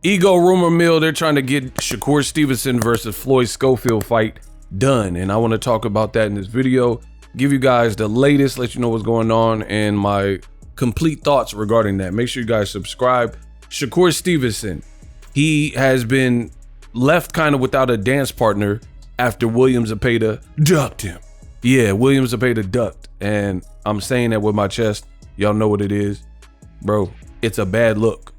Ego rumor mill, they're trying to get Shakur Stevenson versus Floyd Schofield fight done. And I want to talk about that in this video, give you guys the latest, let you know what's going on and my complete thoughts regarding that. Make sure you guys subscribe. Shakur Stevenson, he has been left kind of without a dance partner after William Zepeda ducked him. Yeah, William Zepeda ducked. And I'm saying that with my chest. Y'all know what it is. Bro, it's a bad look.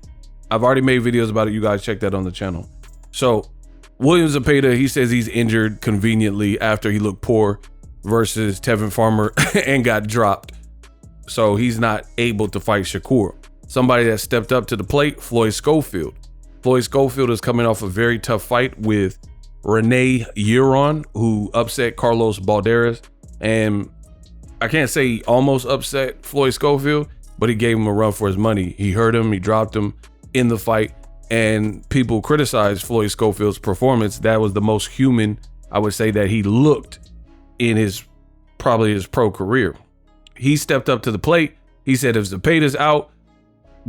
I've already made videos about it. You guys check that on the channel. So William Zepeda, he says he's injured conveniently after he looked poor versus Tevin Farmer and got dropped. So he's not able to fight Shakur. Somebody that stepped up to the plate, Floyd Schofield. Floyd Schofield is coming off a very tough fight with Renee Euron, who upset Carlos Balderas. And I can't say he almost upset Floyd Schofield, but he gave him a run for his money. He hurt him, he dropped him in the fight, and people criticized Floyd Schofield's performance. That was the most human, I would say, that he looked in probably his pro career. He stepped up to the plate. He said, if Zepeda's out,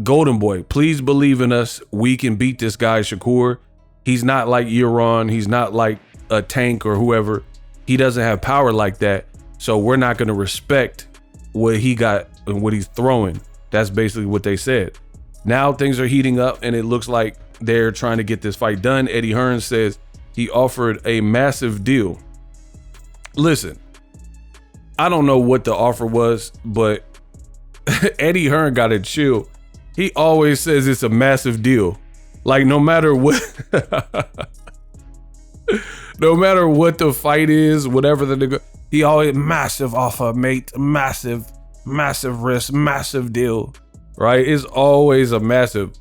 Golden Boy, please believe in us. We can beat this guy, Shakur. He's not like Euron. He's not like a Tank or whoever. He doesn't have power like that. So we're not going to respect what he got and what he's throwing. That's basically what they said. Now things are heating up and it looks like they're trying to get this fight done. Eddie Hearn says he offered a massive deal. Listen, I don't know what the offer was, but Eddie Hearn got to chill. He always says it's a massive deal. Like no matter what, no matter what the fight is, whatever he always massive offer, mate, massive risk, massive deal, right? It's always a massive.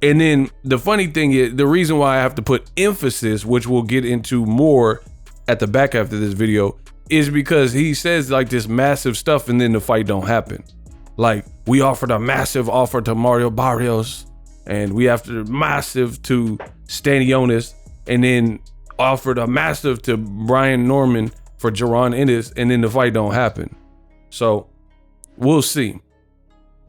And then the funny thing is, the reason why I have to put emphasis, which we'll get into more at the back after this video, is because he says like this massive stuff and then the fight don't happen. Like we offered a massive offer to Mario Barrios and we offered massive to Stanionis and then offered a massive to Brian Norman for Jaron Ennis, and then the fight don't happen. So we'll see.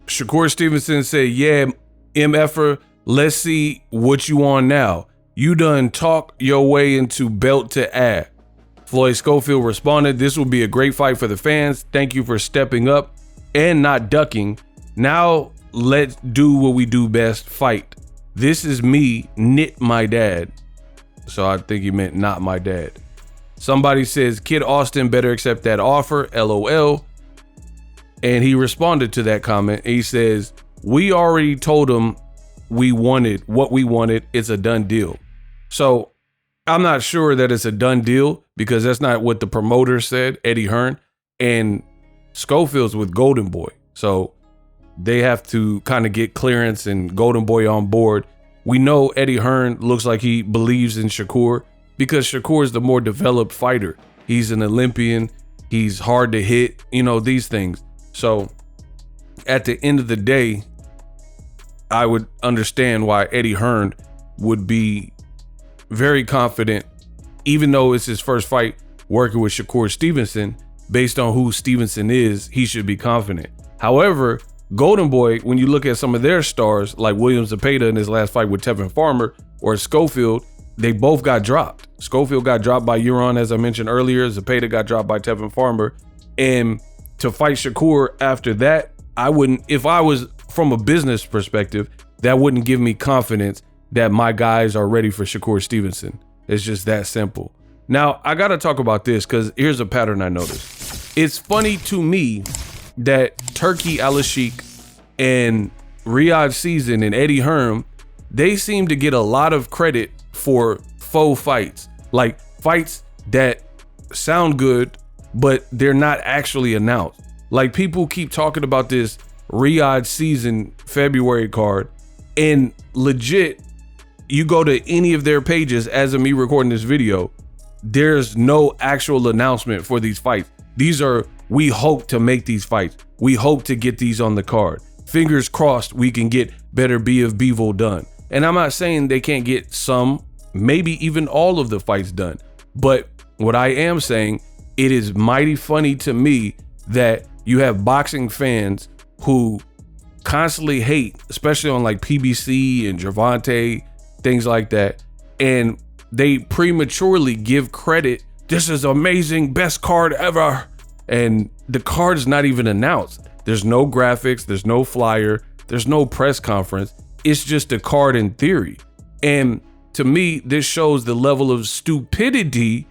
Shakur Stevenson said, yeah, MFer, let's see what you on now. You done talk your way into belt to add. Floyd Schofield responded, this will be a great fight for the fans. Thank you for stepping up and not ducking. Now let's do what we do best, fight. This is me, Knit my dad. So I think he meant not my dad. Somebody says, Kid Austin better accept that offer, LOL. And he responded to that comment. He says, we already told him we wanted what we wanted. It's a done deal. So I'm not sure that it's a done deal because that's not what the promoter said, Eddie Hearn. And Schofield's with Golden Boy. So they have to kind of get clearance and Golden Boy on board. We know Eddie Hearn looks like he believes in Shakur because Shakur is the more developed fighter. He's an Olympian. He's hard to hit, you know, these things. So at the end of the day, I would understand why Eddie Hearn would be very confident, even though it's his first fight working with Shakur Stevenson. Based on who Stevenson is, he should be confident. However, Golden Boy, when you look at some of their stars, like William Zepeda in his last fight with Tevin Farmer or Schofield, they both got dropped. Schofield got dropped by Euron, as I mentioned earlier. Zepeda got dropped by Tevin Farmer. And to fight Shakur after that, I wouldn't, if I was from a business perspective, that wouldn't give me confidence that my guys are ready for Shakur Stevenson. It's just that simple. Now, I got to talk about this because here's a pattern I noticed. It's funny to me that Turki Al-Sheikh and Riyadh Season and Eddie Hearn, they seem to get a lot of credit for faux fights, like fights that sound good, but they're not actually announced. Like people keep talking about this Riyadh Season February card, and legit, you go to any of their pages as of me recording this video, there's no actual announcement for these fights. These are, we hope to make these fights. We hope to get these on the card. Fingers crossed we can get Better Be of Bevo done. And I'm not saying they can't get some, maybe even all of the fights done. But what I am saying, it is mighty funny to me that you have boxing fans who constantly hate, especially on like PBC and Gervonta things like that. And they prematurely give credit. This is amazing, best card ever. And the card's not even announced. There's no graphics, there's no flyer, there's no press conference. It's just a card in theory. And to me, this shows the level of stupidity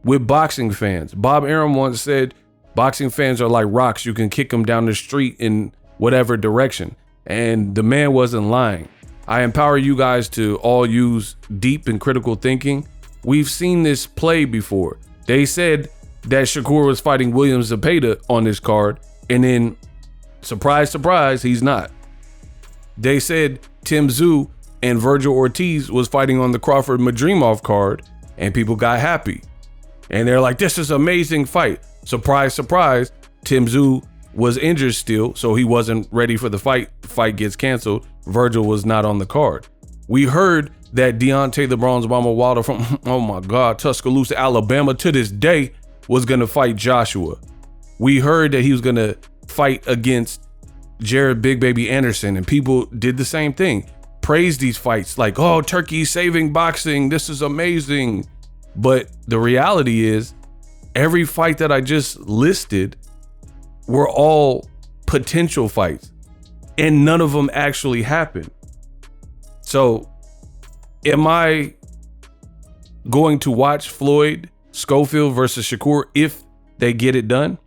with boxing fans. Bob Arum once said, boxing fans are like rocks. You can kick them down the street in whatever direction. And the man wasn't lying. I empower you guys to all use deep and critical thinking. We've seen this play before. They said that Shakur was fighting William Zepeda on this card, and then surprise, surprise, he's not. They said Tim Tszyu and Virgil Ortiz was fighting on the Crawford Madrimov card, and people got happy. And they're like, this is an amazing fight. Surprise, surprise, Tim Tszyu was injured still, so he wasn't ready for the fight. The fight gets canceled. Virgil was not on the card. We heard that Deontay the Bronze Bomber Wilder from, oh my God, Tuscaloosa, Alabama to this day was gonna fight Joshua. We heard that he was gonna fight against Jared Big Baby Anderson, and people did the same thing. Praised these fights like, oh, Turkey's saving boxing. This is amazing. But the reality is, every fight that I just listed were all potential fights, and none of them actually happened. So am I going to watch Floyd Schofield versus Shakur if they get it done?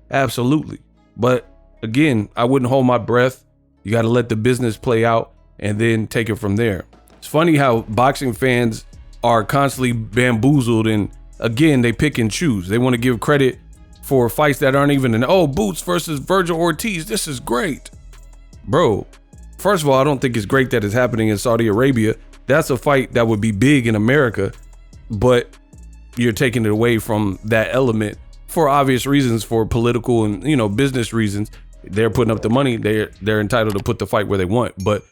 Absolutely. But again, I wouldn't hold my breath. You got to let the business play out and then take it from there. It's funny how boxing fans are constantly bamboozled, and again, they pick and choose. They want to give credit for fights that aren't even Boots versus Virgil Ortiz. This is great. Bro, first of all, I don't think it's great that it's happening in Saudi Arabia. That's a fight that would be big in America, but you're taking it away from that element for obvious reasons, for political and, business reasons. They're putting up the money. They're entitled to put the fight where they want. But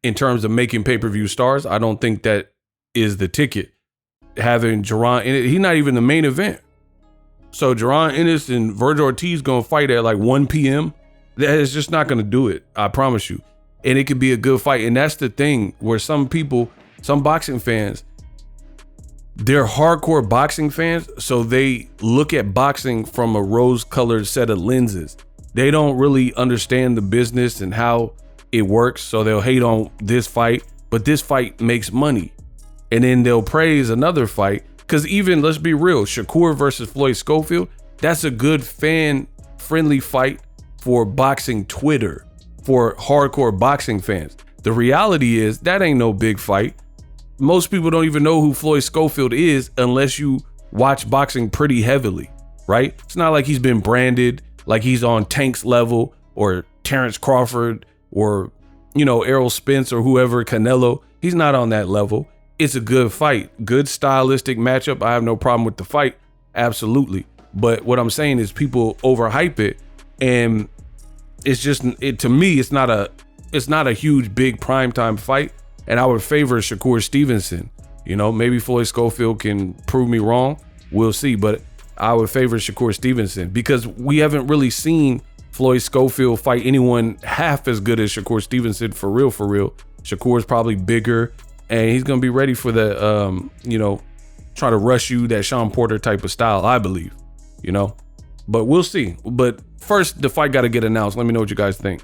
in terms of making pay-per-view stars, I don't think that is the ticket. Having Jaron in it, he's not even the main event. So Jaron Ennis and Virgil Ortiz gonna fight at like 1 p.m. That is just not gonna do it. I promise you. And it could be a good fight. And that's the thing where some people, some boxing fans, they're hardcore boxing fans. So they look at boxing from a rose-colored set of lenses. They don't really understand the business and how it works. So they'll hate on this fight, but this fight makes money. And then they'll praise another fight. Because even, let's be real, Shakur versus Floyd Schofield, that's a good fan-friendly fight for boxing Twitter, for hardcore boxing fans. The reality is that ain't no big fight. Most people don't even know who Floyd Schofield is unless you watch boxing pretty heavily, right? It's not like he's been branded like he's on Tank's level or Terrence Crawford or, Errol Spence or whoever, Canelo. He's not on that level. It's a good fight, good stylistic matchup. I have no problem with the fight, absolutely. But what I'm saying is people overhype it, and it's just to me, it's not a huge big primetime fight. And I would favor Shakur Stevenson. Maybe Floyd Schofield can prove me wrong. We'll see. But I would favor Shakur Stevenson because we haven't really seen Floyd Schofield fight anyone half as good as Shakur Stevenson for real. Shakur's probably bigger. And he's going to be ready for the, try to rush you, that Sean Porter type of style, I believe, But we'll see. But first, the fight got to get announced. Let me know what you guys think.